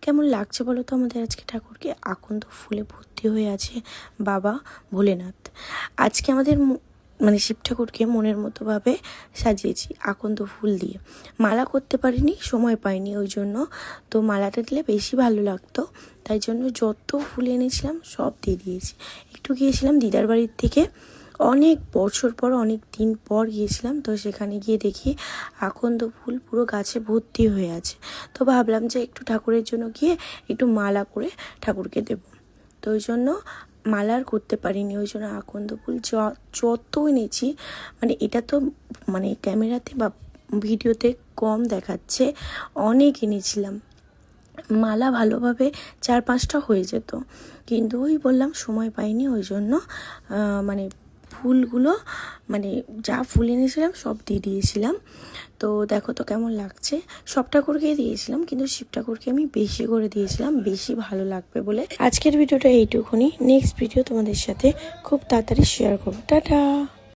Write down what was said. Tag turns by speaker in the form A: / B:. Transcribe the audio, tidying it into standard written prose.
A: কেমন লাগছে বলো তো আমাদের আজকে ঠাকুরকে? আকন্দ ফুলে ভর্তি হয়ে আছে বাবা ভোলেনাথ। আজকে আমাদের মানে শিব ঠাকুরকে মনের মতোভাবে সাজিয়েছি আকন্দ ফুল দিয়ে। মালা করতে পারিনি, সময় পাইনি, ওই জন্য। তো মালাটা দিলে বেশি ভালো লাগতো, তাই জন্য যত ফুল এনেছিলাম সব দিয়ে দিয়েছি। একটু গিয়েছিলাম দিদার বাড়ির থেকে, অনেক বছর পর, অনেক দিন পর গিয়েছিলাম। তো সেখানে গিয়ে দেখি আকন্দ ফুল পুরো গাছে ভর্তি হয়ে আছে। তো ভাবলাম যে একটু ঠাকুরের জন্য গিয়ে একটু মালা করে ঠাকুরকে দেব। তো ওই জন্য মালা আর করতে পারিনি, ওই জন্য আকন্দ ফুল যত এনেছি, মানে এটা তো মানে ক্যামেরাতে বা ভিডিওতে কম দেখাচ্ছে, অনেক এনেছিলাম। মালা ভালোভাবে 4-5টা হয়ে যেত, কিন্তু ওই বললাম সময় পাইনি, ওই জন্য মানে ফুলগুলো মানে যা ফুল এনেছিলাম সব দিয়ে দিয়েছিলাম। তো দেখো তো কেমন লাগছে। সব ঠাকুরকেই দিয়েছিলাম, কিন্তু শিব ঠাকুরকে আমি বেশি করে দিয়েছিলাম, বেশি ভালো লাগবে বলে। আজকের ভিডিওটা এইটুকুনি। নেক্সট ভিডিও তোমাদের সাথে খুব তাড়াতাড়ি শেয়ার করবো। টাটা।